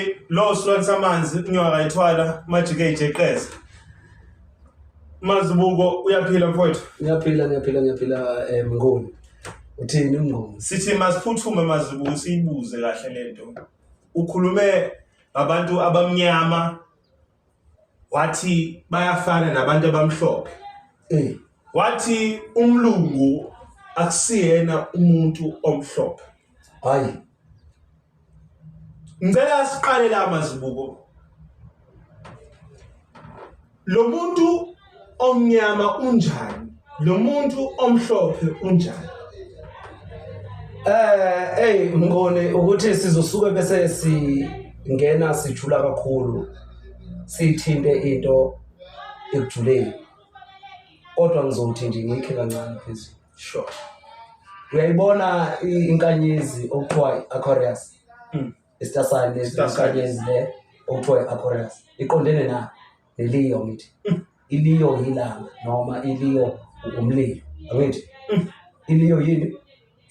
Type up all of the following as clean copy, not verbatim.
uthi lo silwane samanzi inyoka ayithwala majike ijeqeza. Mazibuko uyaphila mfowethu? Ngiyaphila Mngoni. Uthini Mngoni? Sithi masiphuthume Mazibuko siyibuze kahle lento. Ukhulume abantu abamnyama wathi bayafana nabantu abamhlophe. Wathi umlungu akusiyena umuntu omhlophe. Hayi. Ngicela siqale la Mazibuko. Lo muntu omnyama unjani? Lo muntu omhlophe unjani? Mngoni ukuthi sizosuka bese singena sijula kakhulu. Sithinte into ekujuleni. Kodwa ngizothi nje ngikhe kancane phezulu. Sure. Uyayibona inkanyezi okuthiwa Aquarius. Istasani inkanyezi le okuthiwa Aquarius. Iqondene na neLeo ngithi. iLeo yilanga noma iLeo umlilo. Angithi? iLeo yini?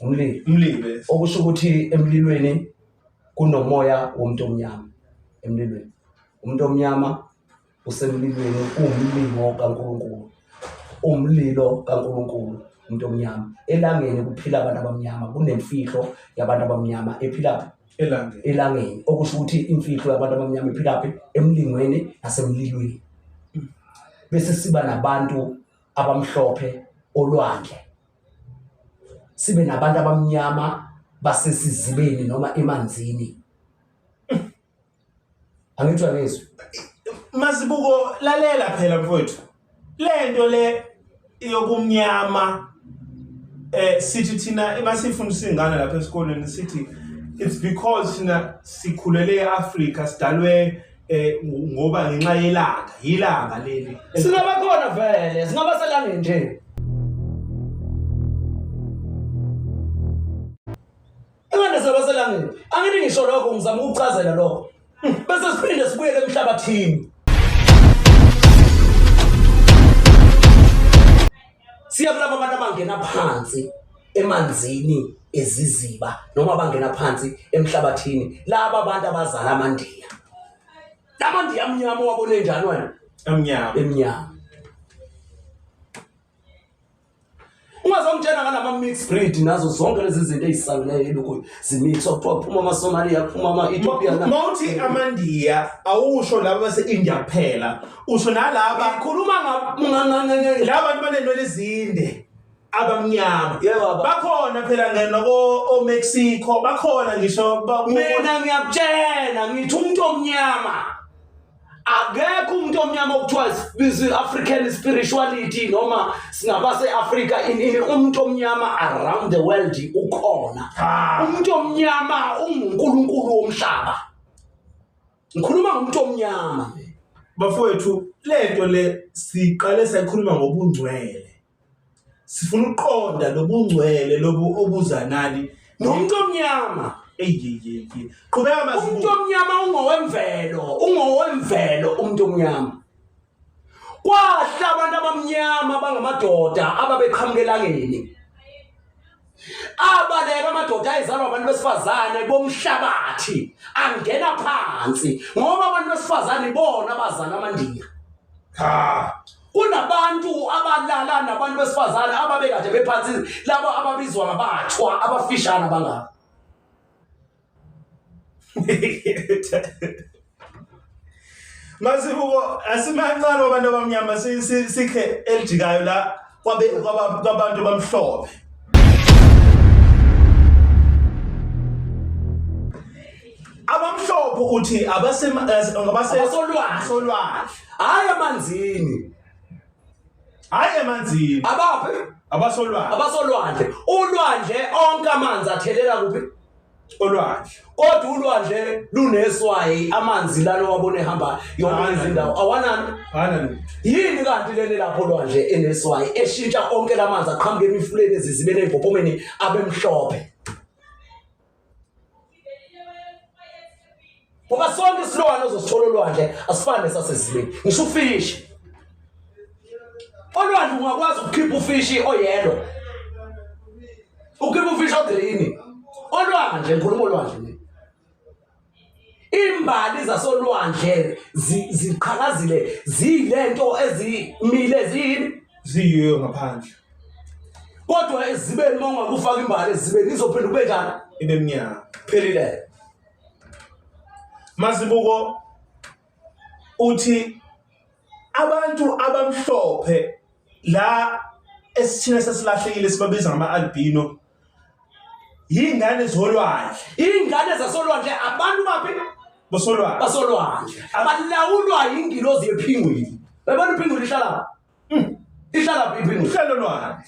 Umlilo. Okusho ukuthi emlilweni kunomoya womuntu omnyama emlilweni. Umuntu omnyama usemlilweni umlilo kaNkulunkulu. Umlilo kaNkulunkulu umuntu omnyama. Elangeni kuphila abantu abamnyama, kunemfihlo yabantu abamnyama ephilaphi elangeni. Okusho ukuthi imfihlo yabantu abamnyama ephilaphi emlingweni nasemlilweni. Bese siba nabantu abamhlophe olwandle. Sibe nabantu abamnyama basesizibeni noma emanzini. Angithi uyangizwa? Mazibuko lalela phela mfowethu. Lento le yobumnyama sithi thina emasifundisa ingane lapha esikoleni sithi it's because thina sikhulele eAfrica sidalwe ngoba ngenxa yilanga leli. Singabakhona vele, singabaselangeni nje. Sebaselangeni. Angithi ngisho lokho ngizama ukuchazela lokho. Bese siphinde sibuyele emhlabathini. Siyabulaba abantu abangena phansi emanzini eziziba noma bangena phansi emhlabathini. Laba abantu abazala amandiya. Lamandiya amnyama wabone njani wena? Emnyama. Ungazongitshela ngalama mixed breed nazo zonke lezi zinto ezisabileyo lokho zimixwa kuphuma amaSomalia kuphuma ama-Ethiopia mawuthi amandiya awusho laba base-India kuphela usho nalaba khuluma laba bantu banenwele ezinde abamnyama bakhona phela ngena ko-Mexico bakhona ngisho mina ngiyakutshela ngithi umuntu omnyama akekho umuntu omnyama okuthiwa African spirituality noma singabase Africa umuntu omnyama around the world ukhona. Umuntu omnyama unguNkulunkulu womhlaba. Ngikhuluma ngomuntu omnyama. Bafowethu lento le siqale sayikhuluma ngobungcwele. Sifuna uqonda lobungcwele lobu obuzanani nomuntu omnyama. Qhubeka Mazibuko. Umuntu omnyama ungowemvelo umuntu omnyama. Kwahla abantu abamnyama bangamadoda ababeqhamukelangeni. Abaleka amadoda ayizalwa abantu besifazane bomhlabathi angena phansi ngoba abantu besifazane bona bazana amandiya. Kunabantu abalala nabantu besifazane ababekade bephansi labo ababizwa ngabathwa abafishana bangaka. Mazibuko asimancane abantu abamnyama sikhe elijikayo la kwabantu bamhlophe. Abamhlophe uthi abasolwandle. Hayi emanzini. Abaphi? Abasolwandle. Ulwandle onke amanzi athelela kuphi? Olwandle. Kodwa ulwandle luneswayi amanzi lalo wabone ehamba yonke izindawo awanani yini kanti leli lapho olwandle eneswayi eshintsha onke lamanzi aqhamuke emifuleni ezizibene ezimpopomeni abemhlophe. Ngoba sonke isilwane ozosithola olwandle asifane sasezibeni ngisho ufishi. Olwandle ungakwazi ukukhipha ufishi oyelo. Ukhipha ufishi ogreen. Olwandle ngikhuluma olwandle. imbali zasolwandle ziqhakazile zilento ezimile zini ziyiyo ngaphandle kodwa ezibeni mawungakufaka imbali ezibeni izophinda ube njani ibemnyama phelile Mazibuko uthi abantu abamhlophe la esithina sesilahlekile sibabiza ngama-albino yingane zolwandle ingane zasolwandle abantu baphi basolwandle balawulwa yingilozi yephingwini bayibona iphingwini ihlala ihlala phi iphingwini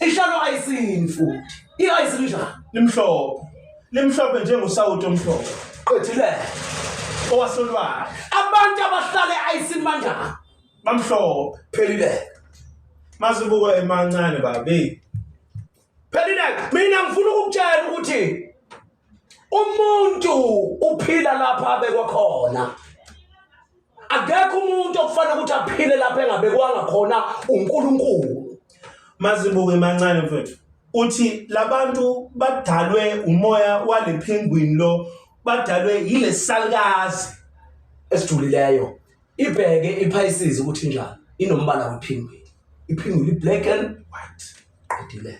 ihlala ayisini futhi iyayisini njani limhlophe njengosawuti omhlophe qethile owasolwandle abantu abahlale ayisini manjani bamhlophe phelile Mazibuko emancane babe phelile mina ngifuna ukukutshela ukuthi umuntu uphila lapha abekwa khona akekho umuntu okufanele ukuthi aphile lapha engabekwanga khona uNkulunkulu Mazibuko emancane mfethu uthi labantu badalwe umoya walephengwini lo badalwe yilesalikazi esijulileyo ibheke iPisces ukuthi njani inombala wephingwini iphingwini black and white qedile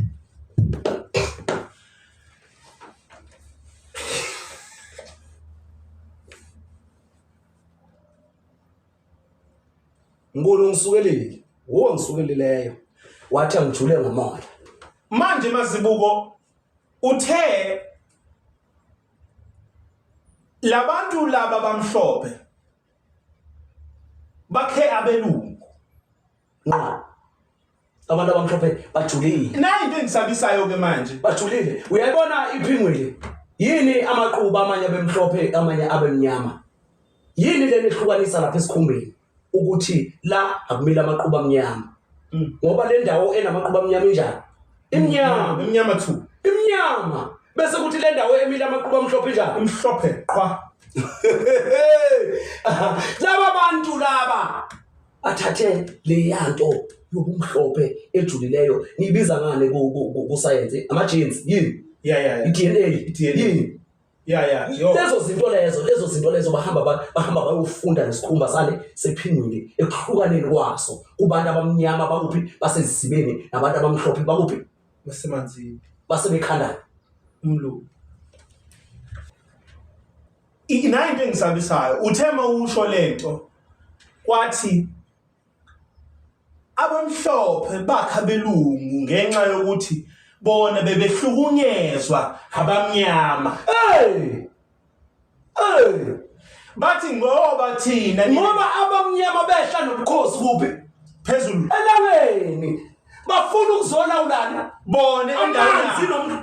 Nkulu ngisukelile ngisukeleleyo wathi angijule ngomoya manje Mazibuko uthe labantu laba bamhlophe bakhe abelungu abantu abamhlophe bajulile nayi into engisabisayo ke manje bajulile uyayibona iphingwini yini amaqhuba amanye abemhlophe amanye abemnyama yini leni ehlukanisa lapha esikhumbeni ukuthi la akumile amaqhuba amnyama ngoba le ndawo enamaqhuba amnyama injani imnyama thu imnyama bese kuthi le ndawo emile amaqhuba amhlophe injani imhlophe qwa laba bantu laba athathe le yanto yobumhlophe ejulileyo nibiza ngane ku science ama genes yini DNA yini lezo zinto lezo bahamba bayofunda ngesikhumba sale sephingwini ekuhlukaneni kwaso kubantu abamnyama bakuphi basezisibeni nabantu abamhlophe bakuphi basemanzini basebekhanda umlo nayi into engisabisayo uthema usho lento kwathi abamhlophe bakha belungu ngenxa yokuthi bona bebehlukunyezwa abamnyama bathi ngoba abamnyama behla nobukhosi kuphi phezulu elangeni bafuna ukuzolawulana bona endaweni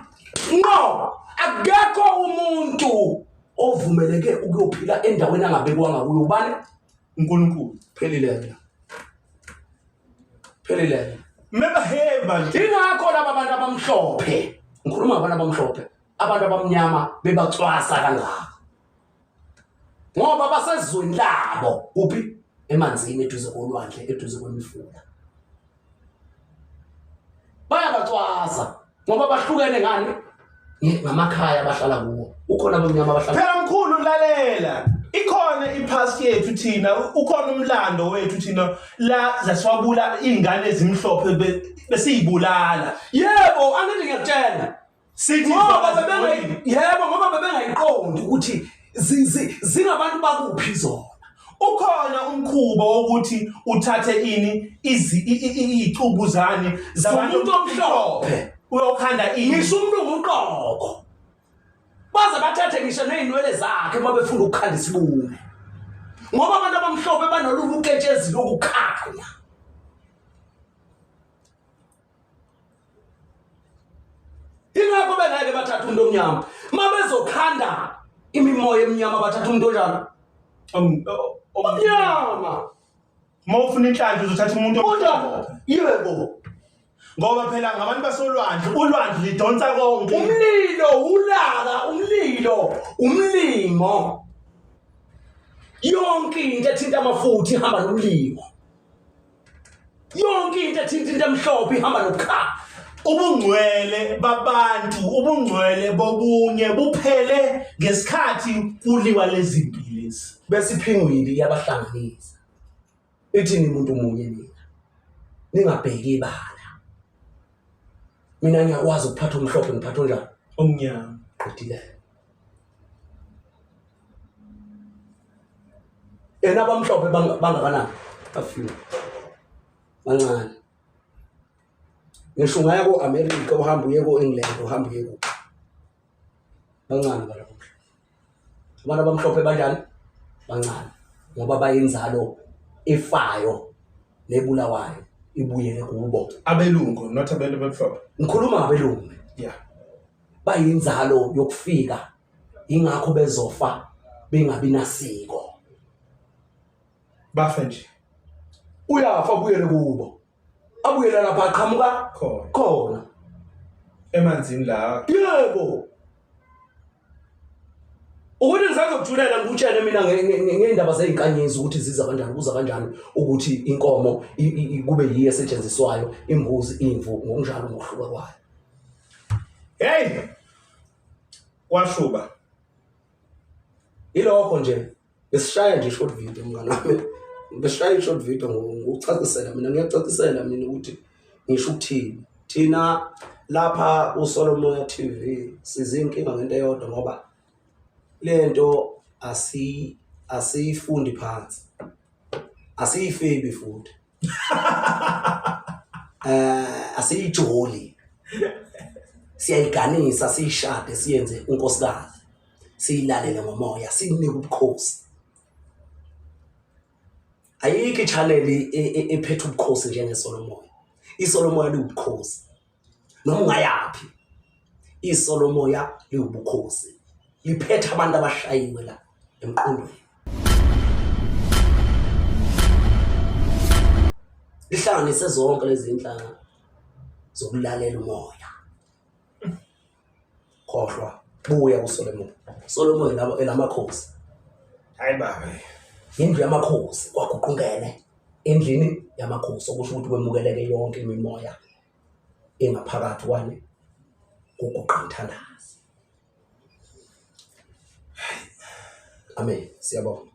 no akekho umuntu ovumeleke ukuyophila endaweni angabekwanga kuyo ubani uNkulunkulu phelile mebaheva ingakho laba bantu abamhlophe ngikhuluma ngabantu abamhlophe abantu abamnyama bebacwasa kangaka ngoba basezweni labo uphi emanzini eduze kolwandle eduze kwemifula bayabacwasa ngoba bahlukene ngani ngamakhaya abahlala kuwo ukhona abamnyama abahlala phela mkhulu lalela ikhona ipast yethu thina ukhona umlando wethu thina la zaswabula ingane ezimhlophe besiyibulala yebo angithi ngiyakutshela sithi ngoba bebengayiqondi ukuthi zingabantu bakuphi zona ukhona umkhuba wokuthi uthathe izicubuzane zabantu omhlophe uyokhanda ngisho umlungu uqoko baze bathathe ngisho nezinwele zakhe mabefuna ukukhanda isibume ngoba abantu abamhlophe banolulu uketshezi lokukhanya ingakho bengeke bathatha umuntu omnyama mabezokhanda imimoya eminyama bathatha umuntu onjani omnyama mawufuna inhlanhla uzothatha umuntu omhlophe yebo ngoba phela ngabantu basolwandle ulwandle lidonsa konke umlilo ulaka umlimo yonke into ethinta amafutha ihamba nomlimo yonke into ethinta into emhlophe ihamba nokukhanya ubungcwele babantu ubungcwele bobunye buphele ngesikhathi kuliwa lezimpi lezi bese iphingwili yabahlanganisa ithi ni umuntu munye nina ningabheki ibala mina ngiyakwazi ukuphatha umhlophe ngiphatha njani omnyama qedile yena abamhlophe bangakanani afuna bancane ngisho ungaya ko-America uhamba uye ko-England uhamba uye ku bancane balabo abantu abamhlophe banjani bancane ngoba bayinzalo efayo nebulawayo ibuyele kubo abelungu not abemhlophe ngikhuluma ngabelungu yeah bayinzalo yokufika ingakho bezofa bengabi nasiko bafe nje uyafa abuyele kubo abuyele lapha aqhamuka khona emanzini la yebo ukuthi ngisazokujulela ngikutshele mina ngeindaba zezinkanyezi ukuthi ziza kanjani kuza kanjani ukuthi inkomo kube yiyo esetshenziswayo imbuzi imvu ngokunjalo ngokuhluka kwayo hey washuba ilokho nje besishaya nje short video mngani besishaya short video ngokucacisela mina ngiyacacisela mina ukuthi ngisho ukuthini thina lapha uSolomoya TV sizinkinga ngento eyodwa ngoba lento asiyifundi phansi asiyifebi futhi asiyijoli siyayiganisa siyishade siyenze unkosikazi siyilalele ngomoya sinike ubukhosi ayikho channel ephethe ubukhosi njengeSolomoya iSolomoya liwubukhosi noma ungayapi iSolomoya liwubukhosi liphethe abantu abashayiwe la emqondweni lihlanganise zonke lezi inhlanga zokulalela umoya khohlwa buya uSolomoya elamakhosi hayi baba indlu yamakhosi kwaguqungene endlini yamakhosi okusho ukuthi kwemukeleke yonke imimoya engaphakathi kwani kuguqamthandazi amen siyabonga